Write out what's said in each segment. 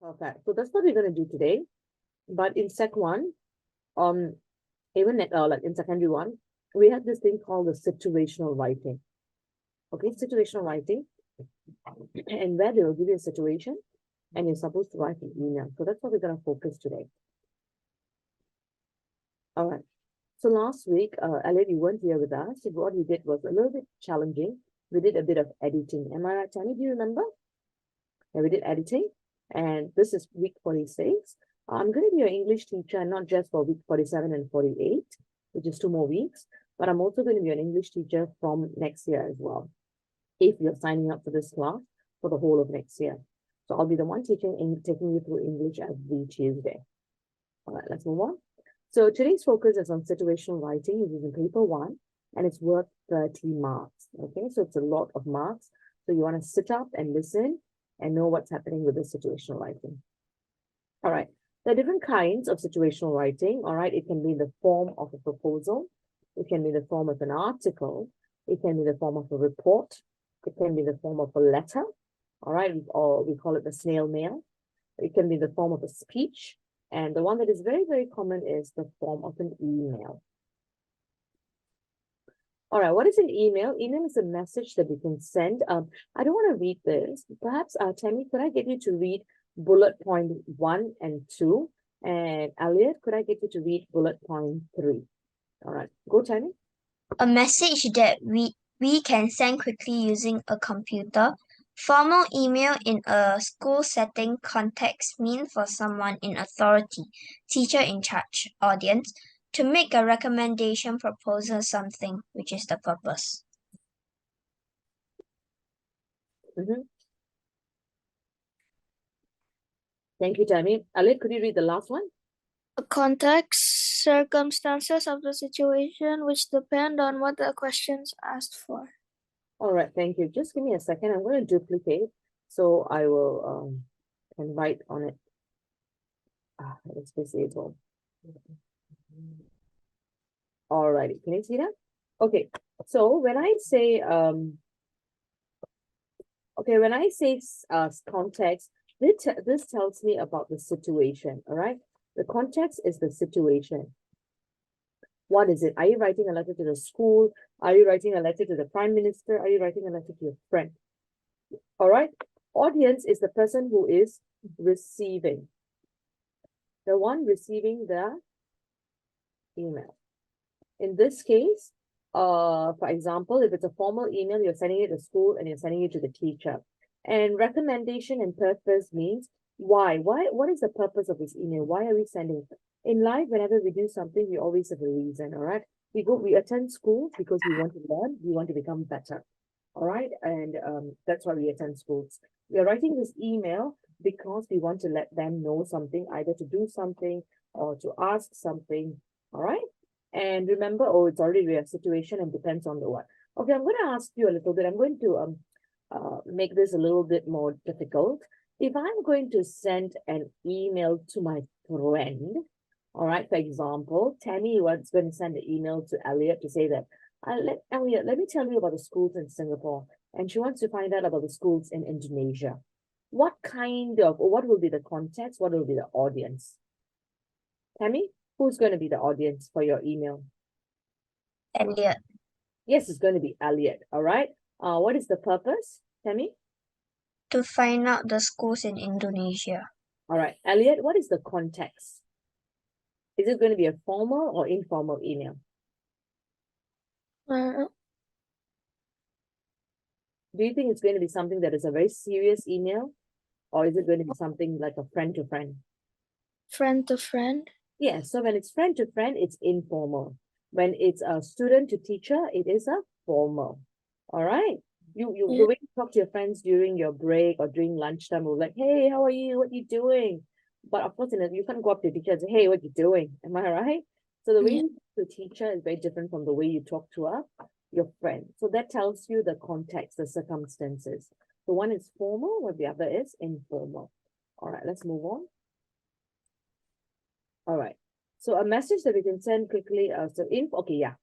Perfect. So that's what we're going to do today. But in Sec 1, um, even like in secondary 1, we have this thing called the situational writing. Okay, situational writing. And where they will give you a situation and you're supposed to write an email. So that's what we're going to focus today. All right. So last week, Elliot, you weren't here with us. So what we did was a little bit challenging. We did a bit of editing. Am I right, Tammy? Do you remember? Yeah, we did editing. And this is week 46. I'm going to be your English teacher, not just for week 47 and 48, which is 2 more weeks, but I'm also going to be an English teacher from next year as well, if you're signing up for this class for the whole of next year. So I'll be the one taking you through English every Tuesday. All right, let's move on. So today's focus is on situational writing, which is in paper 1, and it's worth 30 marks. Okay, so it's a lot of marks. So you want to sit up and listen and know what's happening with the situational writing. All right, there are different kinds of situational writing. All right, it can be in the form of a proposal. It can be in the form of an article. It can be in the form of a report. It can be in the form of a letter. All right, or we call it the snail mail. It can be in the form of a speech. And the one that is very, very common is the form of an email. All right, what is an email? Email is a message that we can send. I don't want to read this. Perhaps, Tammy, could I get you to read bullet point 1 and 2? And Elliot, could I get you to read bullet point 3? All right, go, Tammy. A message that we can send quickly using a computer. Formal email in a school setting context means for someone in authority, teacher in charge, audience, to make a recommendation, proposal, something, which is the purpose. Thank you, Tammy. Elliot, could you read the last one? The context, circumstances of the situation, which depend on what the questions asked for. All right, thank you. Just give me a second. I'm going to duplicate, so I will can write on it. Let's disable. All righty, can you see that? Okay, so when I say context, this tells me about the situation. All right, the context is the situation. What is it? Are you writing a letter to the school? Are you writing a letter to the prime minister? Are you writing a letter to your friend? All right. Audience is the person who is receiving. The one receiving the email. In this case, for example, if it's a formal email, you're sending it to school and you're sending it to the teacher. And recommendation and purpose means why? What is the purpose of this email? Why are we sending it? In life, whenever we do something, we always have a reason, all right? We attend school because we want to learn, we want to become better, all right? And that's why we attend schools. We are writing this email because we want to let them know something, either to do something or to ask something, all right? And remember, it's already a situation and depends on the what. Okay, I'm going to ask you a little bit. I'm going to make this a little bit more difficult. If I'm going to send an email to my friend, all right, for example, Tammy was going to send an email to Elliot to say that, Elliot, let me tell you about the schools in Singapore. And she wants to find out about the schools in Indonesia. What will be the context? What will be the audience? Tammy, who's going to be the audience for your email? Elliot. Yes, it's going to be Elliot, all right? What is the purpose, Tammy? To find out the schools in Indonesia. All right, Elliot, what is the context? Is it going to be a formal or informal email? Do you think it's going to be something that is a very serious email? Or is it going to be something like a friend to friend? Friend to friend? Yeah, so when it's friend to friend, it's informal. When it's a student to teacher, it is a formal. All right. The way you talk to your friends during your break or during lunchtime, or like, hey, how are you? What are you doing? But of course, you can't go up to your teacher and say, hey, what are you doing? Am I right? So the way you talk to a teacher is very different from the way you talk to your friend. So that tells you the context, the circumstances. So one is formal, while the other is informal. All right, let's move on. All right. So a message that we can send quickly.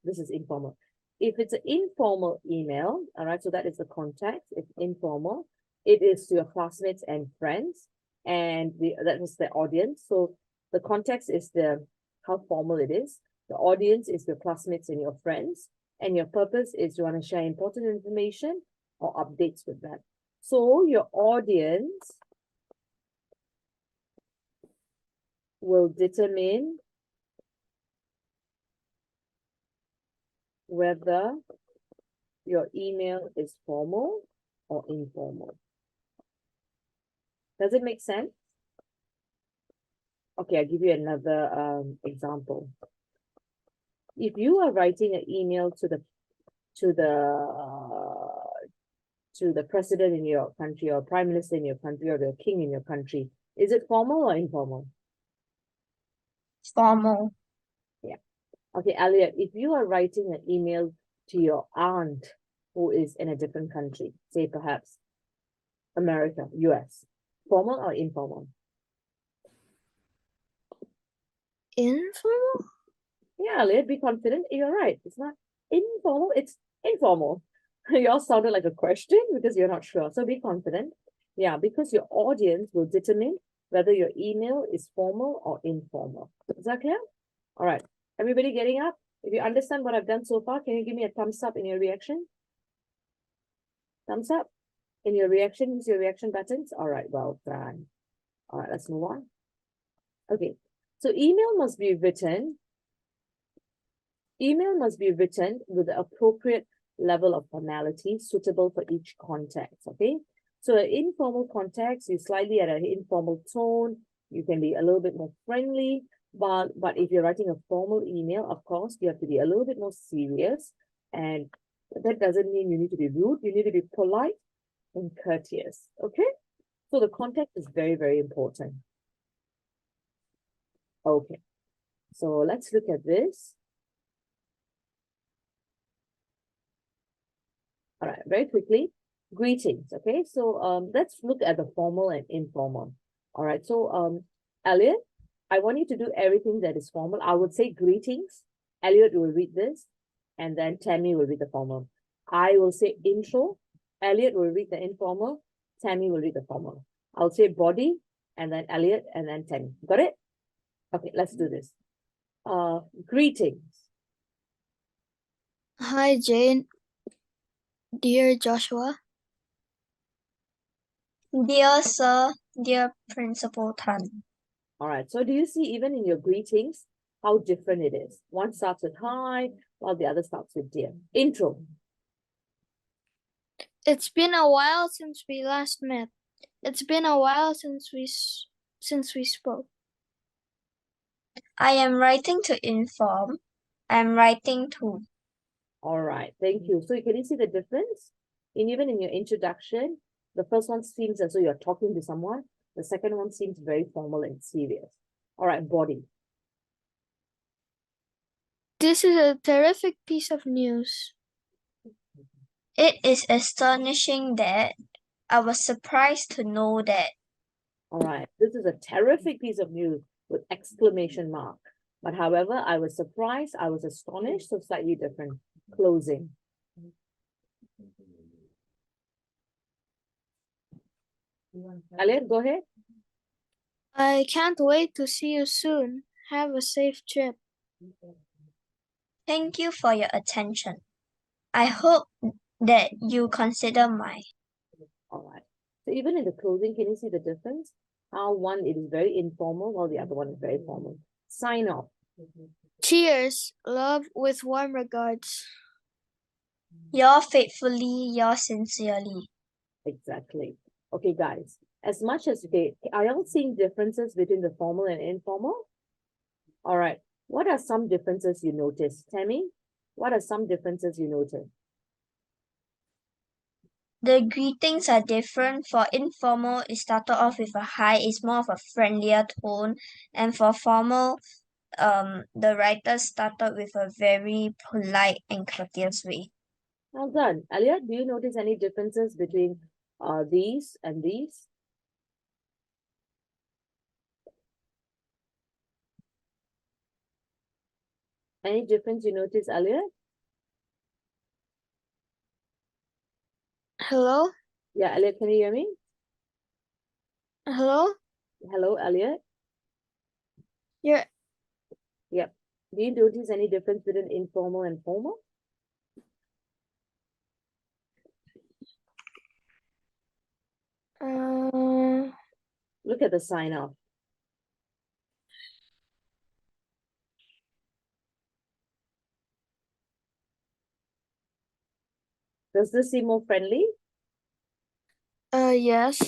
This is informal. If it's an informal email, all right, so that is the context. It's informal. It is to your classmates and friends. and that was the audience. So the context is how formal it is. The audience is your classmates and your friends, and your purpose is you want to share important information or updates with them. So your audience will determine whether your email is formal or informal. Does it make sense? Okay, I'll give you another example. If you are writing an email to the president in your country, or prime minister in your country, or the king in your country, is it formal or informal? Formal. Okay, Elliot, if you are writing an email to your aunt who is in a different country, say perhaps America, US, formal or informal? Informal? Yeah, Elliot, be confident. You're right. It's not informal, it's informal. Yours sounded like a question because you're not sure. So be confident. Yeah, because your audience will determine whether your email is formal or informal. Is that clear? All right. Everybody getting up? If you understand what I've done so far, can you give me a thumbs up in your reaction? Thumbs up in your reaction. Use your reaction buttons. All right, well done. All right, let's move on. Okay, so email must be written with the appropriate level of formality suitable for each context, okay? So an informal context, you slightly at an informal tone, you can be a little bit more friendly, but if you're writing a formal email, of course, you have to be a little bit more serious, and that doesn't mean you need to be rude, you need to be polite and courteous, okay? So the context is very, very important. Okay, so let's look at this. All right, very quickly, greetings. Okay, so let's look at the formal and informal. All right, so Elliot, I want you to do everything that is formal. I would say greetings. Elliot will read this, and then Tammy will read the formal. I will say intro. Elliot will read the informal. Tammy will read the formal. I'll say body, and then Elliot, and then Tammy. Got it? Okay, let's do this. Greetings. Hi, Jane. Dear Joshua. Dear Sir, dear Principal Tan. All right, so do you see even in your greetings how different it is? One starts with hi, while the other starts with dear. Intro. It's been a while since we last met. It's been a while since we spoke. I am writing to inform. I'm writing to. All right, thank you. So can you see the difference? Even in your introduction, the first one seems as though you're talking to someone. The second one seems very formal and serious. All right, body. This is a terrific piece of news. It is astonishing that I was surprised to know that. All right, this is a terrific piece of news with exclamation mark. But however, I was surprised, I was astonished, so slightly different. Closing. Elliot, go ahead. I can't wait to see you soon. Have a safe trip. Thank you for your attention. I hope that you consider my. All right. So even in the closing, can you see the difference? How one it is very informal while the other one is very formal. Sign off. Cheers. Love with warm regards. Yours faithfully, yours sincerely. Exactly. Okay, guys. As much as are y'all seeing differences between the formal and informal? All right. What are some differences you notice? Tammy, what are some differences you notice? The greetings are different. For informal, it started off with a hi, it's more of a friendlier tone. And for formal, the writer started with a very polite and courteous way. Well done. Elliot, do you notice any differences between these and these? Any difference you notice, Elliot? Hello? Yeah, Elliot, can you hear me? Hello? Hello, Elliot. Yeah. Yep. Do you notice any difference between informal and formal? Look at the sign off. Does this seem more friendly? Yes.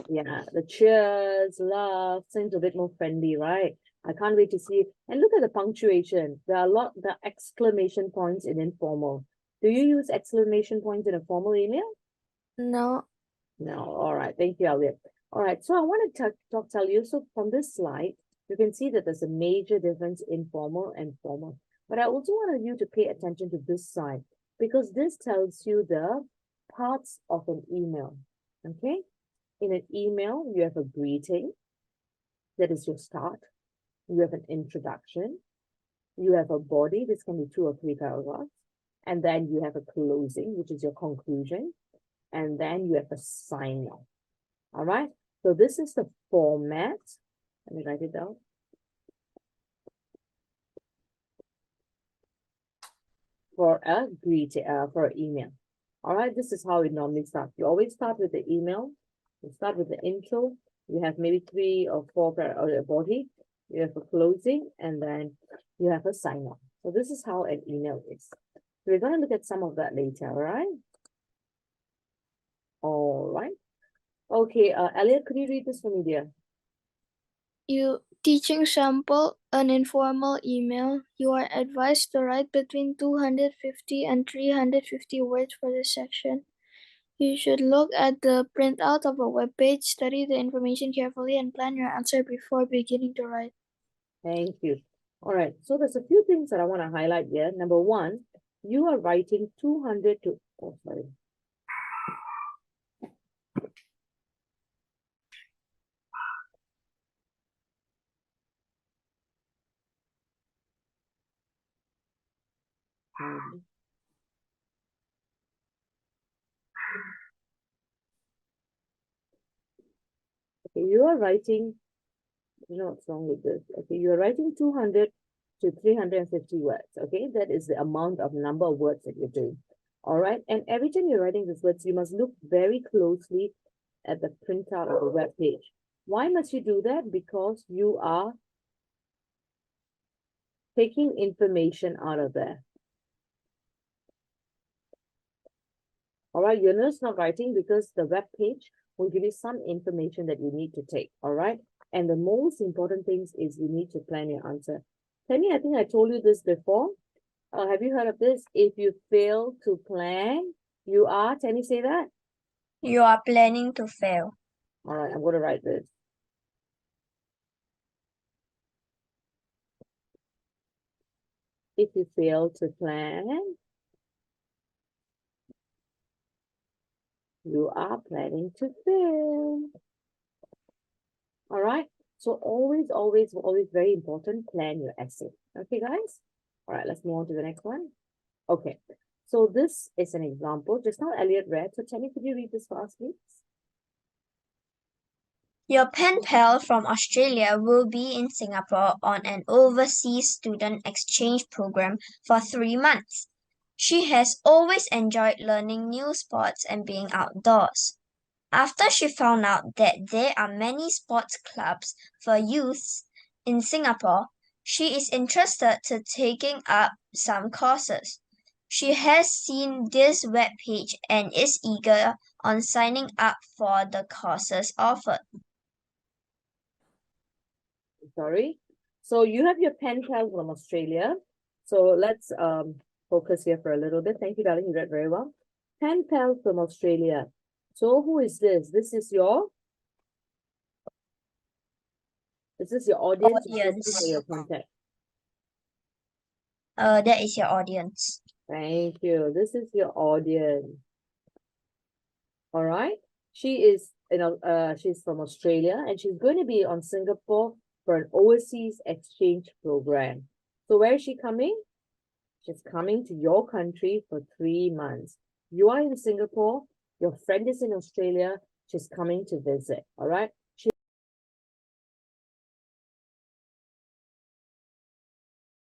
Yeah, the cheers, love seems a bit more friendly, right? I can't wait to see it. And look at the punctuation. There are the exclamation points in informal. Do you use exclamation points in a formal email? No. No. All right. Thank you, Elliot. All right. So I want to tell you. So from this slide, you can see that there's a major difference in formal and formal. But I also wanted you to pay attention to this side because this tells you the parts of an email. Okay. In an email, you have a greeting. That is your start. You have an introduction. You have a body. This can be 2 or 3 paragraphs. And then you have a closing, which is your conclusion. And then you have a sign off. All right. So this is the format. Let me write it down. For a greeting, for an email. All right. This is how it normally starts. You always start with the email. You start with the intro. You have maybe 3 or 4 or a body. You have a closing, and then you have a sign off. So this is how an email is. So we're going to look at some of that later. All right. All right. Okay. Elliot, could you read this for me, dear? Teaching sample, an informal email. You are advised to write between 250 and 350 words for this section. You should look at the printout of a web page, study the information carefully, and plan your answer before beginning to write. Thank you. All right. So there's a few things that I want to highlight here. Number 1, you are writing 200 to, oh, sorry. Okay, you are writing, you know what's wrong with this. Okay, you are writing 200 to 350 words. Okay, that is the amount of number of words that you're doing. All right, and every time you're writing these words, you must look very closely at the printout of the web page. Why must you do that? Because you are taking information out of there. All right, you're just not writing because the web page will give you some information that you need to take. All right, and the most important things is you need to plan your answer. Tammy, I think I told you this before. Have you heard of this? If you fail to plan, you are, Tammy, say that? You are planning to fail. All right, I'm going to write this. If you fail to plan, you are planning to fail. All right. So always, always, always very important, plan your essay. Okay, guys? All right, let's move on to the next one. Okay. So this is an example. Just now Elliot read. So Tammy, could you read this for us, please? Your pen pal from Australia will be in Singapore on an overseas student exchange program for 3 months. She has always enjoyed learning new sports and being outdoors. After she found out that there are many sports clubs for youths in Singapore, she is interested to taking up some courses. She has seen this web page and is eager on signing up for the courses offered. Sorry. So you have your pen pal from Australia. So let's focus here for a little bit. Thank you, darling. You read very well. Pen pal from Australia. So who is this? This is your audience. Audience. For your contact. That is your audience. Thank you. This is your audience. All right. She is, she's from Australia and she's going to be on Singapore for an overseas exchange program. So where is she coming? She's coming to your country for 3 months. You are in Singapore. Your friend is in Australia. She's coming to visit. All right.